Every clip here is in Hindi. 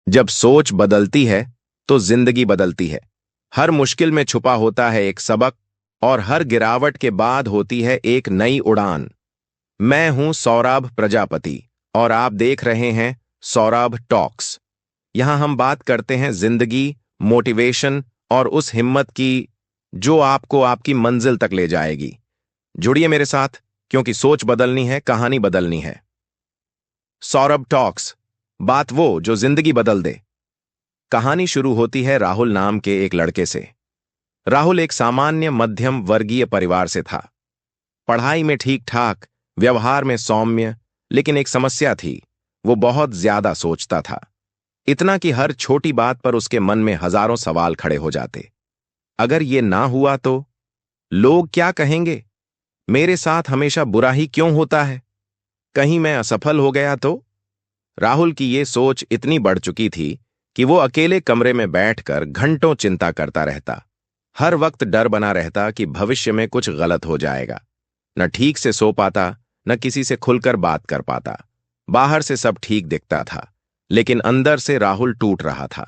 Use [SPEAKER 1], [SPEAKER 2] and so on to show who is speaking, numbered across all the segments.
[SPEAKER 1] जब सोच बदलती है तो जिंदगी बदलती है। हर मुश्किल में छुपा होता है एक सबक और हर गिरावट के बाद होती है एक नई उड़ान। मैं हूं सौरभ प्रजापति और आप देख रहे हैं सौरभ टॉक्स। यहां हम बात करते हैं जिंदगी, मोटिवेशन और उस हिम्मत की जो आपको आपकी मंजिल तक ले जाएगी। जुड़िए मेरे साथ, क्योंकि सोच बदलनी है, कहानी बदलनी है। सौरभ टॉक्स, बात वो जो जिंदगी बदल दे। कहानी शुरू होती है राहुल नाम के एक लड़के से। राहुल एक सामान्य मध्यम वर्गीय परिवार से था। पढ़ाई में ठीक ठाक, व्यवहार में सौम्य, लेकिन एक समस्या थी। वो बहुत ज्यादा सोचता था। इतना कि हर छोटी बात पर उसके मन में हजारों सवाल खड़े हो जाते। अगर ये ना हुआ तो? लोग क्या कहेंगे? मेरे साथ हमेशा बुरा ही क्यों होता है? कहीं मैं असफल हो गया तो? राहुल की ये सोच इतनी बढ़ चुकी थी कि वो अकेले कमरे में बैठकर घंटों चिंता करता रहता। हर वक्त डर बना रहता कि भविष्य में कुछ गलत हो जाएगा। न ठीक से सो पाता, न किसी से खुलकर बात कर पाता। बाहर से सब ठीक दिखता था, लेकिन अंदर से राहुल टूट रहा था।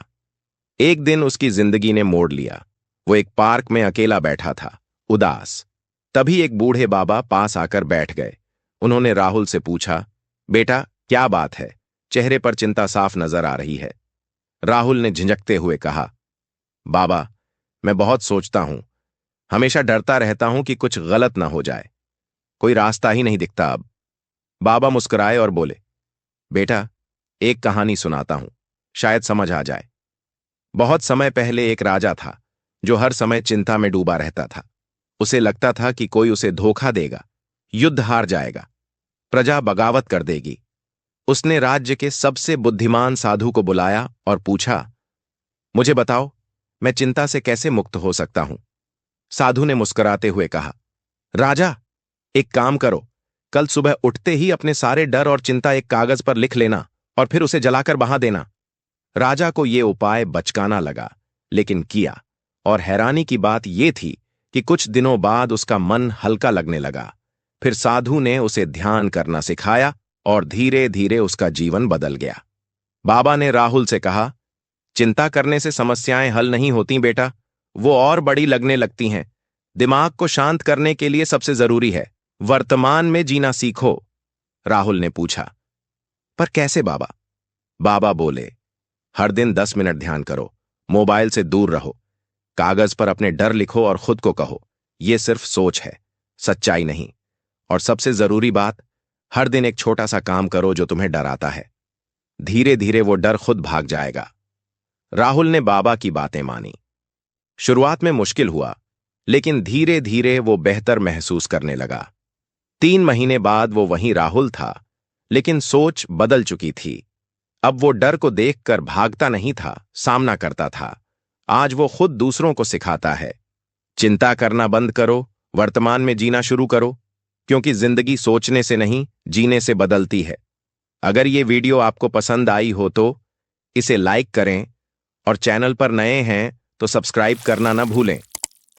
[SPEAKER 1] एक दिन उसकी जिंदगी ने मोड़ लिया। वो एक पार्क में अकेला बैठा था, उदास। तभी एक बूढ़े बाबा पास आकर बैठ गए। उन्होंने राहुल से पूछा, बेटा क्या बात है? चेहरे पर चिंता साफ नजर आ रही है। राहुल ने झिझकते हुए कहा, बाबा, मैं बहुत सोचता हूं। हमेशा डरता रहता हूं कि कुछ गलत ना हो जाए। कोई रास्ता ही नहीं दिखता अब। बाबा मुस्कुराए और बोले, बेटा, एक कहानी सुनाता हूं, शायद समझ आ जाए। बहुत समय पहले एक राजा था जो हर समय चिंता में डूबा रहता था। उसे लगता था कि कोई उसे धोखा देगा, युद्ध हार जाएगा, प्रजा बगावत कर देगी। उसने राज्य के सबसे बुद्धिमान साधु को बुलाया और पूछा, मुझे बताओ, मैं चिंता से कैसे मुक्त हो सकता हूं? साधु ने मुस्कुराते हुए कहा, राजा, एक काम करो, कल सुबह उठते ही अपने सारे डर और चिंता एक कागज पर लिख लेना और फिर उसे जलाकर बहा देना। राजा को यह उपाय बचकाना लगा, लेकिन किया, और हैरानी की बात यह थी कि कुछ दिनों बाद उसका मन हल्का लगने लगा। फिर साधु ने उसे ध्यान करना सिखाया और धीरे धीरे उसका जीवन बदल गया। बाबा ने राहुल से कहा, चिंता करने से समस्याएं हल नहीं होती बेटा, वो और बड़ी लगने लगती हैं। दिमाग को शांत करने के लिए सबसे जरूरी है वर्तमान में जीना सीखो। राहुल ने पूछा, पर कैसे बाबा? बाबा बोले, हर दिन 10 मिनट ध्यान करो, मोबाइल से दूर रहो, कागज पर अपने डर लिखो और खुद को कहो, यह सिर्फ सोच है, सच्चाई नहीं। और सबसे जरूरी बात, हर दिन एक छोटा सा काम करो जो तुम्हें डराता है। धीरे धीरे वो डर खुद भाग जाएगा। राहुल ने बाबा की बातें मानी। शुरुआत में मुश्किल हुआ, लेकिन धीरे धीरे वो बेहतर महसूस करने लगा। 3 महीने बाद वो वहीं राहुल था, लेकिन सोच बदल चुकी थी। अब वो डर को देखकर भागता नहीं था, सामना करता था। आज वो खुद दूसरों को सिखाता है, चिंता करना बंद करो, वर्तमान में जीना शुरू करो, क्योंकि जिंदगी सोचने से नहीं, जीने से बदलती है। अगर ये वीडियो आपको पसंद आई हो तो इसे लाइक करें और चैनल पर नए हैं तो सब्सक्राइब करना न भूलें।